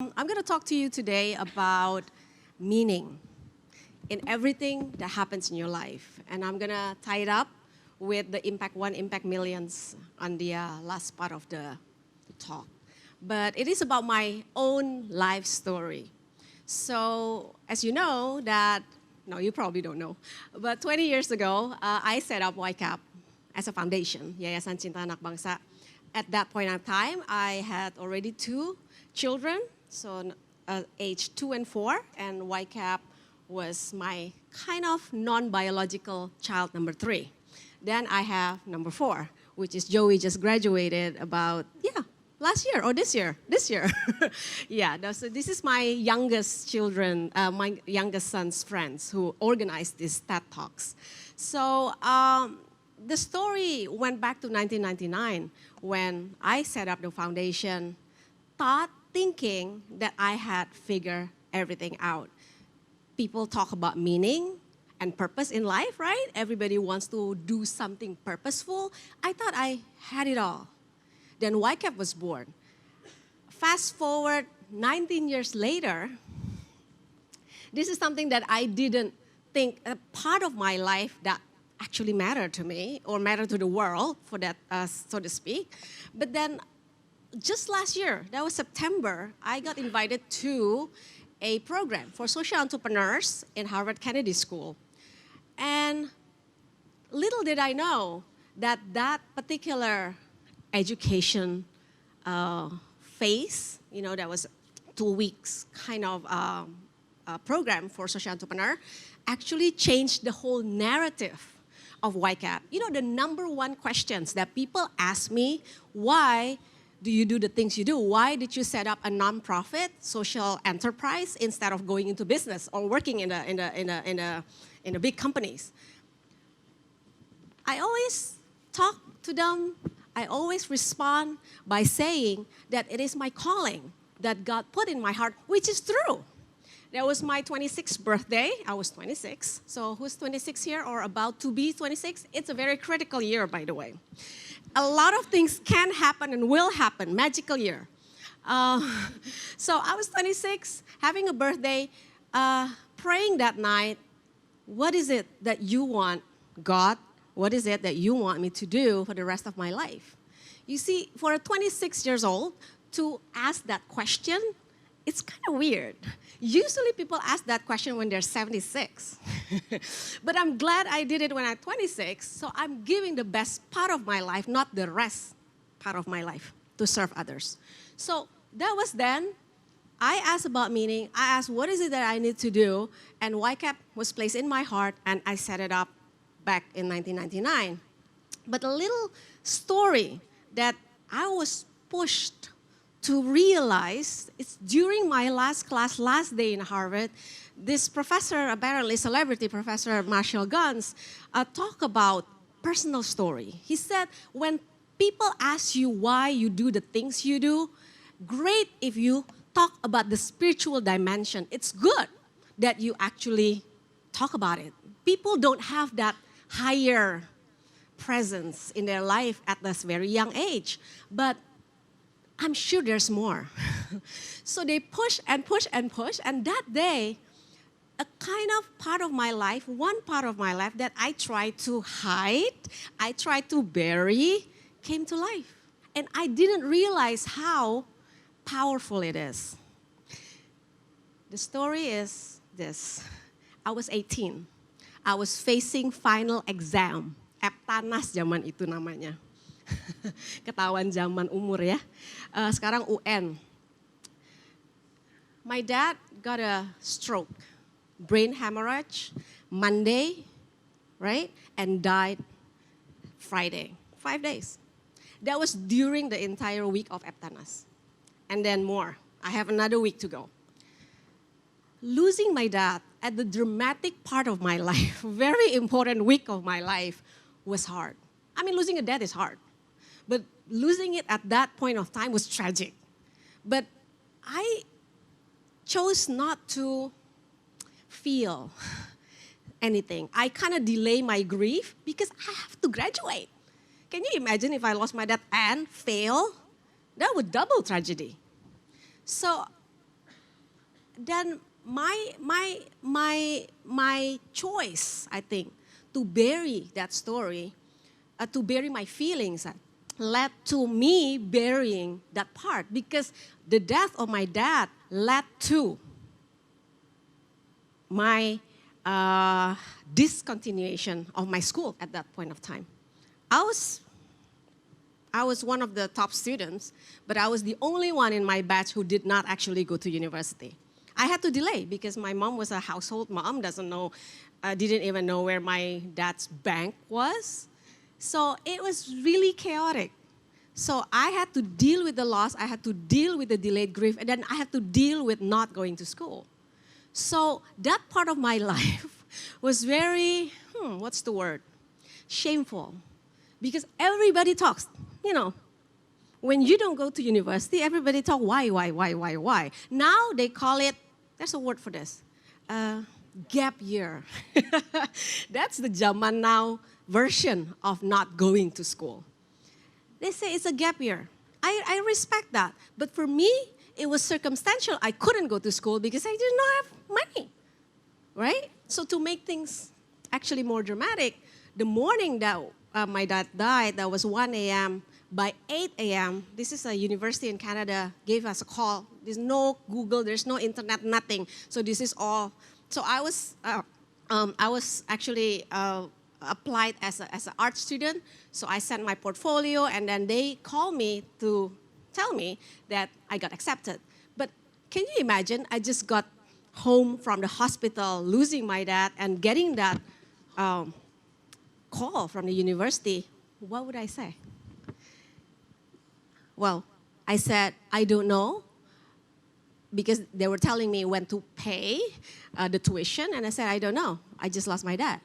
I'm going to talk to you today about meaning in everything that happens in your life. And I'm going to tie it up with the Impact One, Impact Millions on the last part of the talk. But it is about my own life story. So as you know that, no, you probably don't know, but 20 years ago, I set up YCAP as a foundation, Yayasan Cinta Anak Bangsa. At that point in time, I had already 2 children, so age 2 and 4, and YCAP was my kind of non-biological child number 3. Then I have number 4, which is Joey, just graduated about, last year or this year. Yeah, so this is my youngest children, my youngest son's friends who organized these TED Talks. So the story went back to 1999 when I set up the foundation, thinking that I had figured everything out. People talk about meaning and purpose in life, right? Everybody wants to do something purposeful. I thought I had it all. Then YCAP was born. Fast forward 19 years later, this is something that I didn't think a part of my life that actually mattered to me or mattered to the world, for that, so to speak. But then just last year, that was September, I got invited to a program for social entrepreneurs in Harvard Kennedy School. And little did I know that that particular education phase, that was 2 weeks kind of program for social entrepreneur, actually changed the whole narrative of YCAP. The number one questions that people ask me: why do you do the things you do? Why did you set up a nonprofit social enterprise instead of going into business or working in the big companies? I always talk to them. I always respond by saying that it is my calling that God put in my heart, which is true. That was my 26th birthday. I was 26. So who's 26 here or about to be 26? It's a very critical year, by the way. A lot of things can happen and will happen, magical year. So I was 26, having a birthday, praying that night, what is it that you want, God? What is it that you want me to do for the rest of my life? You see, for a 26 years old, to ask that question, it's kind of weird. Usually people ask that question when they're 76. But I'm glad I did it when I'm 26, so I'm giving the best part of my life, not the rest part of my life, to serve others. So that was then. I asked about meaning. I asked, what is it that I need to do? And YCAP was placed in my heart, and I set it up back in 1999. But a little story that I was pushed to realize, it's during my last class, last day in Harvard, this professor, apparently celebrity professor Marshall Guns, talked about personal story. He said, when people ask you why you do the things you do, great if you talk about the spiritual dimension. It's good that you actually talk about it. People don't have that higher presence in their life at this very young age, but I'm sure there's more. So they push and push and push, and that day, a kind of part of my life, one part of my life that I tried to hide, I tried to bury, came to life. And I didn't realize how powerful it is. The story is this. I was 18. I was facing final exam. Eptanas zaman itu namanya. Ketahuan zaman umur ya. Sekarang UN. My dad got a stroke, brain hemorrhage, Monday, right? And died Friday, 5 days. That was during the entire week of Eptanas. And then more. I have another week to go. Losing my dad at the dramatic part of my life, very important week of my life, was hard. I mean, losing a dad is hard. But losing it at that point of time was tragic. But I chose not to feel anything. I kind of delay my grief because I have to graduate. Can you imagine if I lost my dad and fail? That would double tragedy. So then my choice, I think, to bury that story, to bury my feelings, led to me burying that part, because the death of my dad led to my discontinuation of my school at that point of time. I was one of the top students, but I was the only one in my batch who did not actually go to university. I had to delay because my mom was a household mom, didn't even know where my dad's bank was. So it was really chaotic. So I had to deal with the loss, I had to deal with the delayed grief, and then I had to deal with not going to school. So that part of my life was very, what's the word? Shameful. Because everybody talks, when you don't go to university, everybody talk, why? Now they call it, there's a word for this, gap year. That's the zaman now version of not going to school. They say it's a gap year. I respect that. But for me, it was circumstantial. I couldn't go to school because I did not have money, right? So to make things actually more dramatic, the morning that my dad died, that was 1 a.m., by 8 a.m., this is a university in Canada, gave us a call. There's no Google, there's no internet, nothing. So this is all. So I was actually applied as an art student. So I sent my portfolio, and then they called me to tell me that I got accepted. But can you imagine? I just got home from the hospital, losing my dad, and getting that call from the university. What would I say? Well, I said, I don't know, because they were telling me when to pay the tuition, and I said, I don't know. I just lost my dad.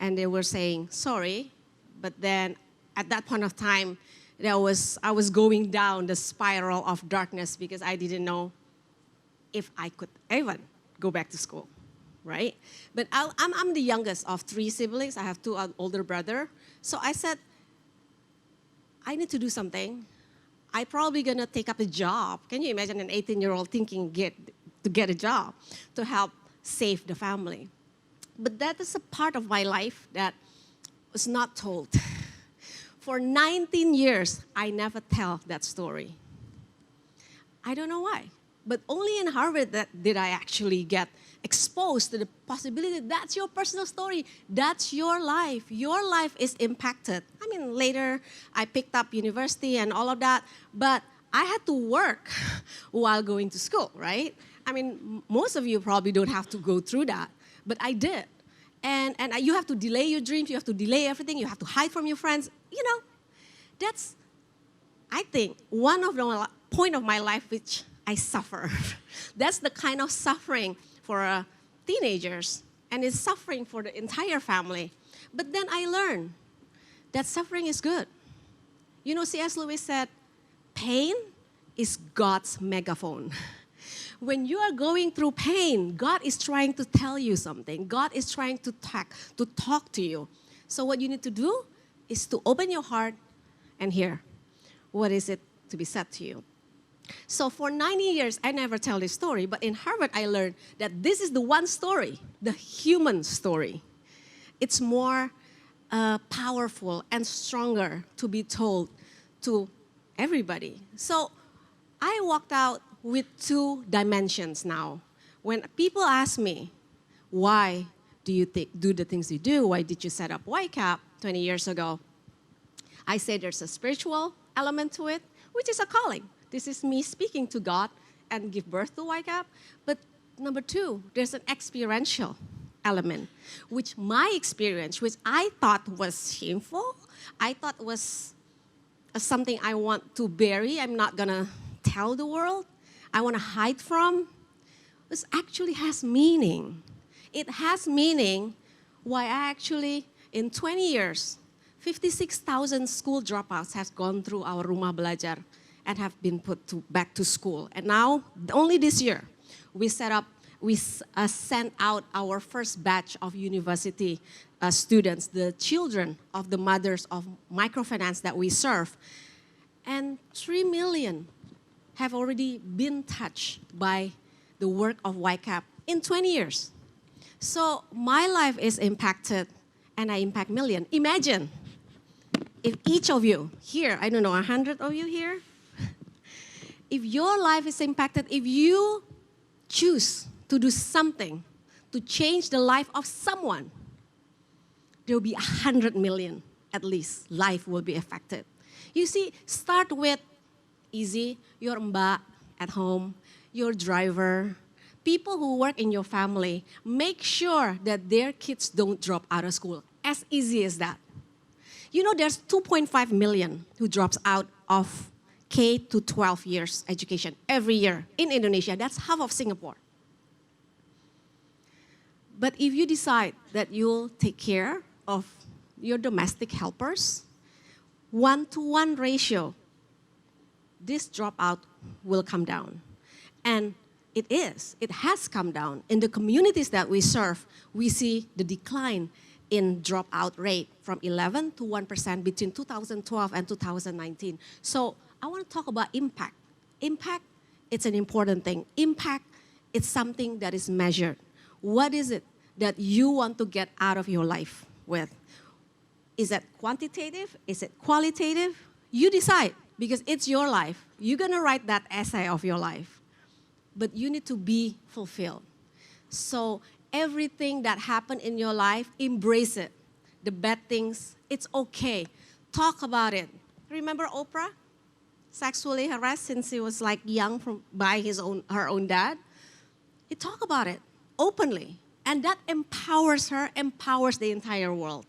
And they were saying, sorry, but then at that point of time, I was going down the spiral of darkness because I didn't know if I could even go back to school, right? But I'm the youngest of 3 siblings. I have 2 older brothers. So I said, I need to do something. I'm probably gonna take up a job. Can you imagine an 18-year-old thinking to get a job to help save the family? But that is a part of my life that was not told. For 19 years, I never tell that story. I don't know why. But only in Harvard did I actually get exposed to the possibility that's your personal story. That's your life. Your life is impacted. I mean, later I picked up university and all of that, but I had to work while going to school, right? I mean, most of you probably don't have to go through that, but I did. And you have to delay your dreams, you have to delay everything, you have to hide from your friends. That's, I think, one of the point of my life which I suffer. That's the kind of suffering for teenagers, and it's suffering for the entire family. But then I learned that suffering is good. C.S. Lewis said, pain is God's megaphone. When you are going through pain, God is trying to tell you something. God is trying to talk to you. So what you need to do is to open your heart and hear what is it to be said to you. So for 90 years, I never tell this story, but in Harvard, I learned that this is the one story, the human story. It's more powerful and stronger to be told to everybody. So I walked out with 2 dimensions now. When people ask me, why do you do the things you do? Why did you set up YCAP 20 years ago? I say there's a spiritual element to it, which is a calling. This is me speaking to God and give birth to YCAP. But number 2, there's an experiential element, which my experience, which I thought was shameful, I thought was something I want to bury, I'm not gonna tell the world, I wanna hide from, this actually has meaning. It has meaning why I actually, in 20 years, 56,000 school dropouts have gone through our Rumah Belajar and have been put back to school. And now, only this year, we sent out our first batch of university students, the children of the mothers of microfinance that we serve. And 3 million have already been touched by the work of YCAP in 20 years. So my life is impacted, and I impact millions. Imagine if each of you here, I don't know, 100 of you here, if your life is impacted, if you choose to do something to change the life of someone, there will be 100 million, at least, life will be affected. You see, start with easy, your mbak at home, your driver, people who work in your family. Make sure that their kids don't drop out of school. As easy as that. You know, there's 2.5 million who drops out of K to 12 years education every year in Indonesia. That's half of Singapore. But if you decide that you'll take care of your domestic helpers, 1-to-1 ratio, this dropout will come down. And it has come down. In the communities that we serve, we see the decline in dropout rate from 11 to 1% between 2012 and 2019. So I want to talk about impact. Impact, it's an important thing. Impact, it's something that is measured. What is it that you want to get out of your life with? Is it quantitative? Is it qualitative? You decide, because it's your life. You're going to write that essay of your life. But you need to be fulfilled. So everything that happened in your life, embrace it. The bad things, it's okay. Talk about it. Remember Oprah? Sexually harassed since she was like young by her own dad. He talked about it openly. And that empowers her, empowers the entire world.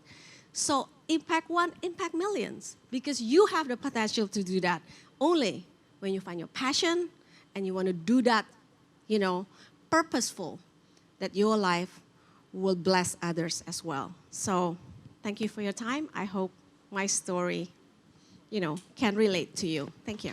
So impact one, impact millions. Because you have the potential to do that only when you find your passion and you want to do that, you know, purposeful, that your life will bless others as well. So thank you for your time. I hope my story, you know, can relate to you. Thank you.